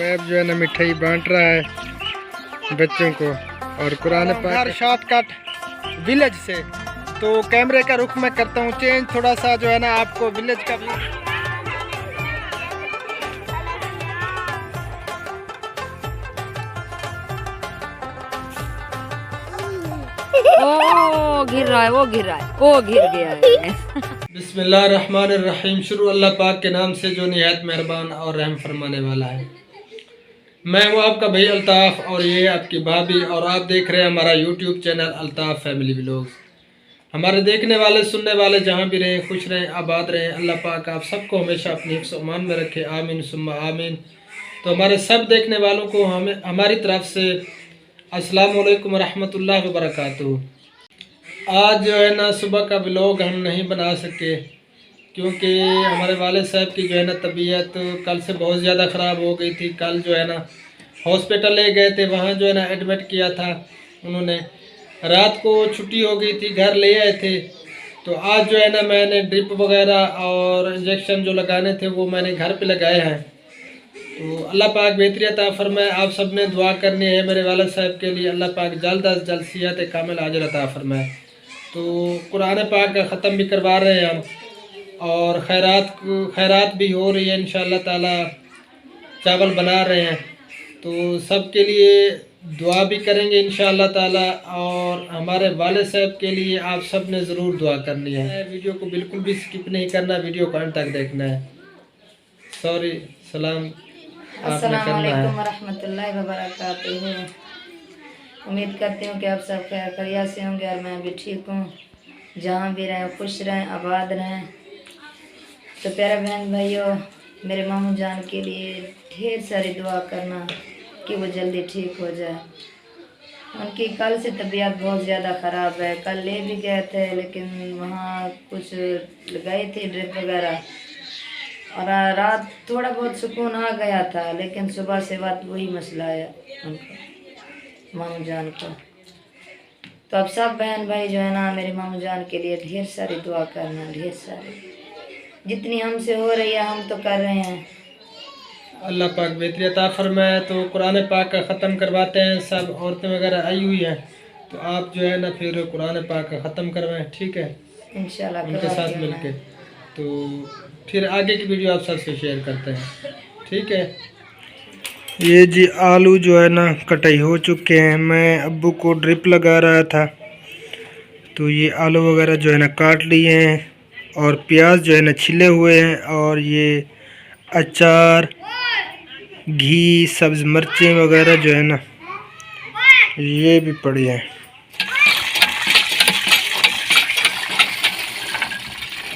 Khubaib जो है ना मिठाई बांट रहा है बच्चों को। और कुरान पाक शॉर्टकट विलेज से, तो कैमरे का रुख मैं करता हूँ चेंज थोड़ा सा, जो है ना आपको विलेज का व्यू। ओ गिर रहा है, वो गिर रहा है, वो गिर गया है। बिस्मिल्लाहिर्रहमानिर्रहीम। शुरू अल्लाह पाक के नाम से जो निहायत मेहरबान और रहम फरमाने वाला है। मैं हूँ आपका भाई अल्ताफ़ और ये आपकी भाभी, और आप देख रहे हैं हमारा YouTube channel Altaf family vlogs. हमारे देखने वाले सुनने वाले जहाँ भी रहें खुश रहें आबाद रहें। अल्लाह पाक आप सबको हमेशा अपनी हिफ्ज़ अमान में रखे, आमीन सुम्मा आमीन। तो हमारे सब देखने वालों को हमारी तरफ से अस्सलामु अलैकुम रहमतुल्लाहि व बरकातुहू। आज जो है ना सुबह का व्लॉग हम नहीं बना सके क्योंकि हमारे वाले साहब की जो है ना तबीयत कल से बहुत ज़्यादा ख़राब हो गई थी। कल जो है ना हॉस्पिटल ले गए थे, वहाँ जो है ना एडमिट किया था उन्होंने। रात को छुट्टी हो गई थी, घर ले आए थे। तो आज जो है ना मैंने ड्रिप वगैरह और इंजेक्शन जो लगाने थे वो मैंने घर पे लगाए हैं। तो अल्लाह पाक बेहतरी अता फरमाए। आप सब ने दुआ करनी है मेरे वाले साहब के लिए, अल्लाह पाक जल्द अज जल्द सिहत कामिल आजिल अता फरमाए। तो कुरान पाक का ख़त्म भी करवा रहे हैं हम, और खैरात भी हो रही है इंशाअल्लाह ताला। चावल बना रहे हैं, तो सब के लिए दुआ भी करेंगे इंशाअल्लाह ताला। और हमारे वाले साहब के लिए आप सब ने ज़रूर दुआ करनी है। वीडियो को बिल्कुल भी स्किप नहीं करना, वीडियो को अंत तक देखना है। सॉरी, सलाम अस्सलाम वालेकुम रहमतुल्लाहि व बरकातुहू। उम्मीद करती हूँ कि आप सब खैर खैरियत से होंगे और मैं भी ठीक हूँ। जहाँ भी रहें खुश रहें आबाद रहें। तो प्यारे बहन भाइयों, मेरे मामू जान के लिए ढेर सारी दुआ करना कि वो जल्दी ठीक हो जाए। उनकी कल से तबीयत बहुत ज़्यादा ख़राब है। कल ले भी गए थे लेकिन वहाँ कुछ लगाए थे ड्रिप वगैरह, और रात थोड़ा बहुत सुकून आ गया था, लेकिन सुबह से बात वही मसला है उनका, मामू जान का। तो अब सब बहन भाई जो है ना मेरे मामू जान के लिए ढेर सारी दुआ करना, ढेर सारी, जितनी हमसे हो रही है हम तो कर रहे हैं। अल्लाह पाक बेहतरी अता फरमाए। तो कुरान पाक का ख़त्म करवाते हैं, सब औरतें वगैरह आई हुई हैं, तो आप जो है ना फिर कुरान पाक का ख़त्म करवाएं, ठीक है, इंशाल्लाह उनके साथ मिलके। तो फिर आगे की वीडियो आप सबसे शेयर करते हैं, ठीक है। ये जी आलू जो है ना कटाई हो चुके हैं। मैं अब्बू को ड्रिप लगा रहा था, तो ये आलू वगैरह जो है ना काट लिए हैं, और प्याज जो है ना छिले हुए हैं, और ये अचार, घी, सब्ज़ मिर्चें वगैरह जो है ना ये भी पड़ी हैं।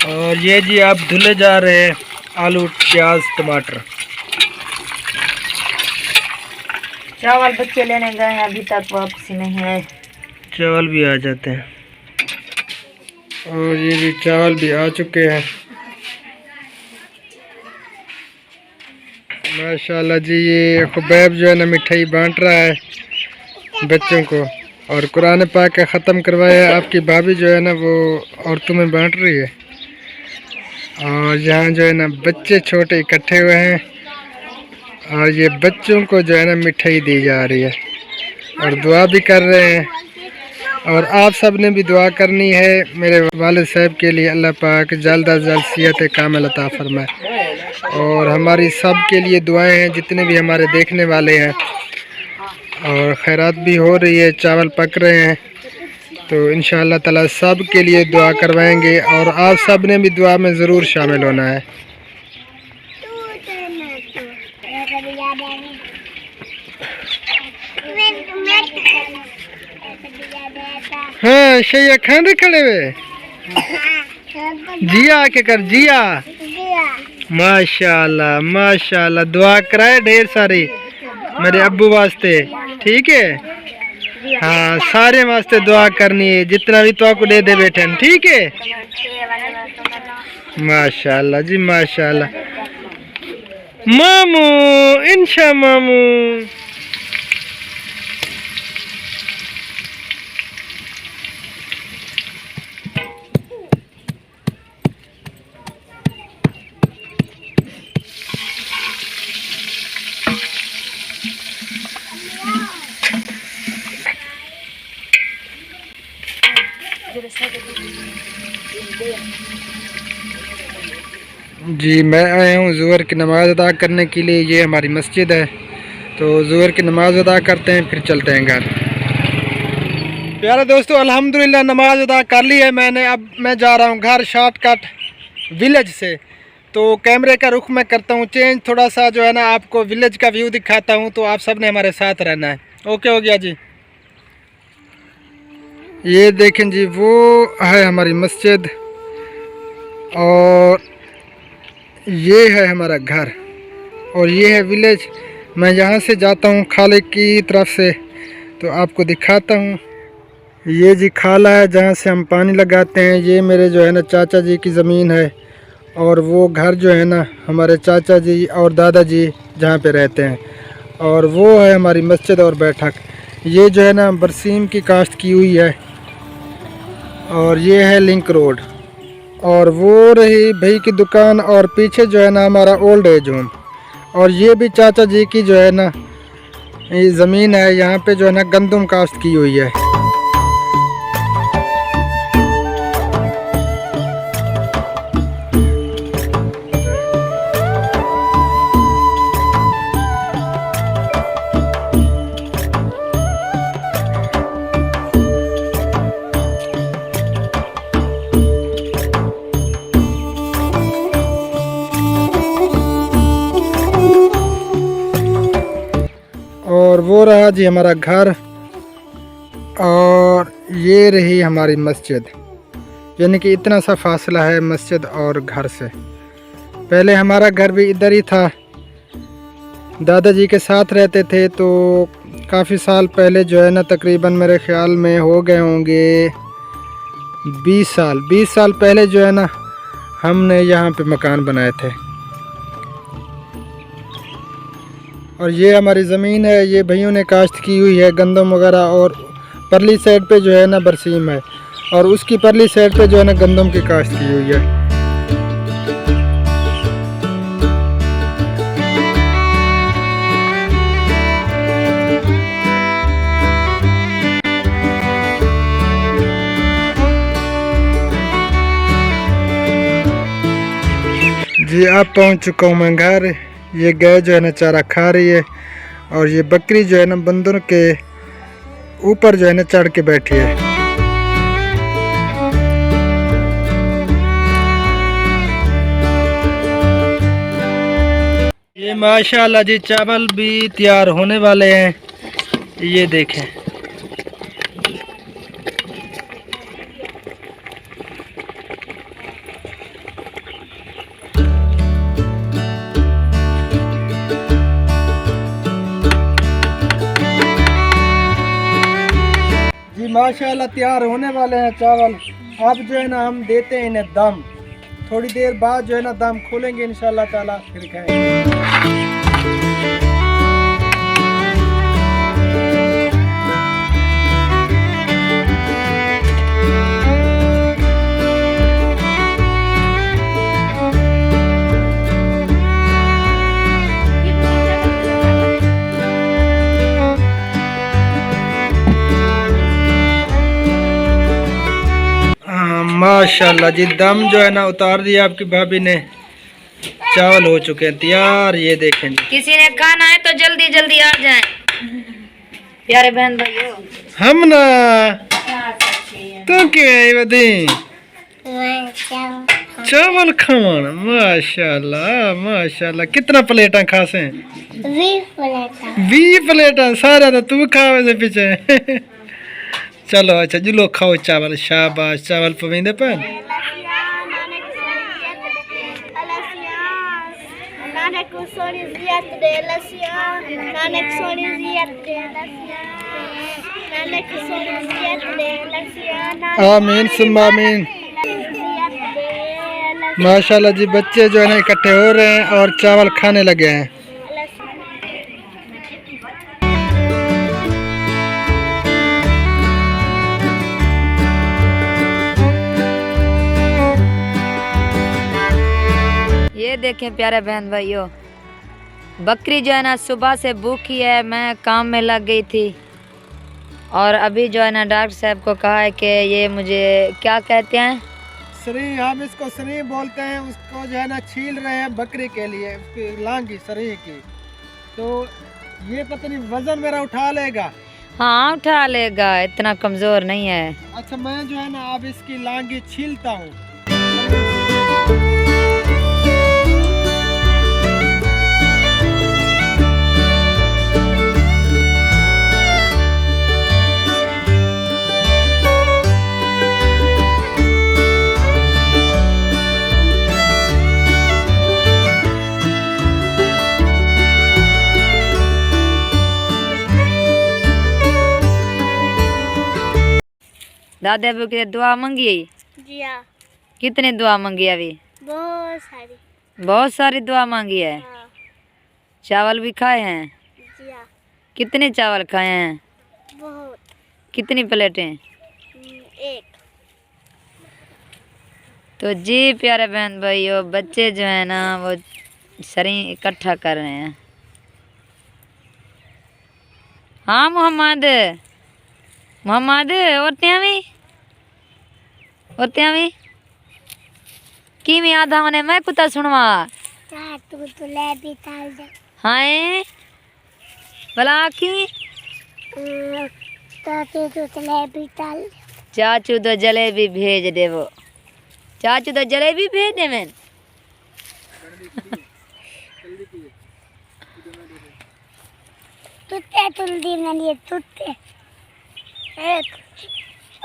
और ये जी आप धुले जा रहे हैं आलू प्याज टमाटर। चावल बच्चे लेने गए हैं, अभी तक वापसी नहीं आए। चावल भी आ जाते हैं, और ये भी चावल भी आ चुके हैं माशाल्लाह जी। ये खुबैब जो है ना मिठाई बांट रहा है बच्चों को, और कुरान पाक का ख़त्म करवाया। आपकी भाभी जो है ना वो औरतों में बांट रही है, और यहाँ जो है ना बच्चे छोटे इकट्ठे हुए हैं, और ये बच्चों को जो है ना मिठाई दी जा रही है, और दुआ भी कर रहे हैं। और आप सब ने भी दुआ करनी है मेरे वालिद साहब के लिए, अल्लाह पाक जल्द अज जल्द सिहत कामिल अता फरमाए। और हमारी सब के लिए दुआएं हैं जितने भी हमारे देखने वाले हैं। और खैरात भी हो रही है, चावल पक रहे हैं, तो इंशाअल्लाह ताला सब के लिए दुआ करवाएंगे, और आप सब ने भी दुआ में ज़रूर शामिल होना है। हाँ शैया खाने खड़े हुए जिया के कर जिया। माशाल्लाह माशाल्लाह, दुआ कराए ढेर सारी मेरे अब्बू वास्ते, ठीक है। हाँ सारे वास्ते दुआ करनी है, जितना भी तो आपको दे दे बेटे, ठीक है। माशाल्लाह जी माशाल्लाह। मामू इंशा मामू। जी मैं आया हूँ ज़ोहर की नमाज़ अदा करने के लिए। ये हमारी मस्जिद है, तो ज़ोहर की नमाज़ अदा करते हैं, फिर चलते हैं घर। प्यारे दोस्तों, अल्हम्दुलिल्लाह नमाज़ अदा कर ली है मैंने। अब मैं जा रहा हूँ घर, शॉर्टकट विलेज से। तो कैमरे का रुख मैं करता हूँ चेंज थोड़ा सा, जो है ना, आपको विलेज का व्यू दिखाता हूँ। तो आप सब ने हमारे साथ रहना है। ओके हो गया जी। ये देखें जी, वो है हमारी मस्जिद और ये है हमारा घर और ये है विलेज। मैं यहाँ से जाता हूँ खाले की तरफ से, तो आपको दिखाता हूँ। ये जी खाला है जहाँ से हम पानी लगाते हैं। ये मेरे जो है ना चाचा जी की ज़मीन है और वो घर जो है ना हमारे चाचा जी और दादाजी जहाँ पे रहते हैं। और वो है हमारी मस्जिद और बैठक। ये जो है ना बरसीम की काश्त की हुई है और ये है लिंक रोड। और वो रही भाई की दुकान और पीछे जो है ना हमारा ओल्ड एज होम। और ये भी चाचा जी की जो है ना ये ज़मीन है, यहाँ पे जो है ना गंदम काश्त की हुई है। और वो रहा जी हमारा घर और ये रही हमारी मस्जिद। यानी कि इतना सा फासला है मस्जिद और घर से। पहले हमारा घर भी इधर ही था, दादाजी के साथ रहते थे। तो काफ़ी साल पहले जो है ना, तकरीबन मेरे ख्याल में हो गए होंगे 20 साल पहले जो है ना हमने यहाँ पे मकान बनाए थे। और ये हमारी ज़मीन है, ये भैयों ने काश्त की हुई है गंदम वगैरह। और परली साइड पे जो है ना बरसीम है और उसकी परली साइड पे जो है ना गंदम की काश्त की हुई है। जी अब पहुंच चुका हूँ मैं घर। ये गाय जो है ना चारा खा रही है और ये बकरी जो है ना बंदर के ऊपर जो है ना चढ़ के बैठी है। ये माशाल्लाह जी चावल भी तैयार होने वाले हैं, ये देखें। माशाल्लाह तैयार होने वाले हैं चावल। अब जो है ना हम देते हैं इन्हें दम। थोड़ी देर बाद जो है ना दम खोलेंगे इंशाल्लाह ताला, फिर खाएंगे। माशाल्लाह जी दम जो है ना उतार दिया आपकी भाभी ने। चावल हो चुके हैं तैयार, ये देखें। किसी ने खाना है तो जल्दी जल्दी आ जाएं प्यारे बहन भाइयों। हम ना तो क्या बदी चावल खाना। माशाल्लाह माशाल्लाह। कितना प्लेटा खासे? 20 प्लेटा। सारा तो तू खावे से पीछे। चलो अच्छा जी, लो खाओ चावल। शाबाश, चावल पवेंदे पर आमीन सुम्मा आमीन। माशाल्लाह जी बच्चे जो है ना इकट्ठे हो रहे हैं और चावल खाने लगे हैं। ये देखें प्यारे बहन भाइयों, बकरी जो है ना सुबह से भूखी है। मैं काम में लग गई थी और अभी जो है ना डॉक्टर साहब को कहा है कि ये मुझे क्या कहते हैं, सरी, हम इसको सरी बोलते हैं। उसको जो है ना छील रहे हैं बकरी के लिए, उसकी लांगी सरी की। तो ये पता नहीं वजन मेरा उठा लेगा। हाँ उठा लेगा, इतना कमज़ोर नहीं है। अच्छा, मैं जो है ना अब इसकी लांगी छीलता हूँ। दादा अभी की दुआ मांगी? जी हाँ, कितनी दुआ मांगी अभी? बहुत सारी। बहुत सारी दुआ मांगी है। हाँ। चावल भी खाए हैं? जी हाँ, कितने चावल खाए हैं? बहुत। कितनी प्लेटें? एक। तो जी प्यारे बहन भाइयों, बच्चे जो है ना वो शरीर इकट्ठा कर रहे हैं। हाँ मोहम्मद, मोहम्मद औरतें भी की में आधा होने मैं कुत्ता सुनवा। तू तो ले भी ताल दे। हाय भला की तू तो ले भी ताल दे। चाचू तो जलेबी भेज देवो, चाचू तो जलेबी भेज देवे। तुत्ते तुल दी मैंने तुत्ते एक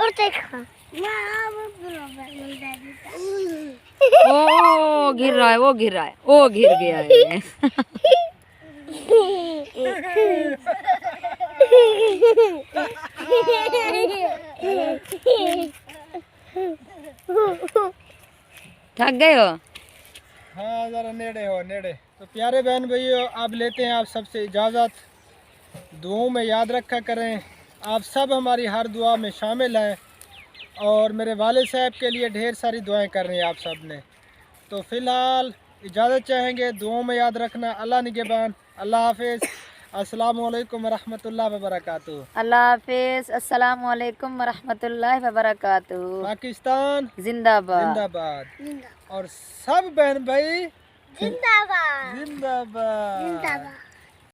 और देखा ना वो बराबर मिल जाएगी। ओ गिर रहा है, वो गिर रहा है, वो गिर गया है। थक गए हो? हाँ, ज़रा नेड़े हो, नेड़े। तो प्यारे बहन भाइयों, आप लेते हैं आप सबसे इजाज़त। दुआओं में याद रखा करें। आप सब हमारी हर दुआ में शामिल हैं और मेरे वालिद साहब के लिए ढेर सारी दुआएं कर रही हैं आप सब ने। तो फ़िलहाल इजाज़त चाहेंगे, दुआओं में याद रखना। अल्लाह निगहबान, अल्लाह हाफिज़। अस्सलामु अलैकुम वरहमतुल्लाहि वबरकातुहू। अल्लाह हाफिज, अस्सलामु अलैकुम वरहमतुल्लाहि वबरकातुहू। पाकिस्तान जिंदाबाद। जिंदाबाद। और सब बहन भाई जिंदाबाद जिंदाबाद। जिंदाबाद।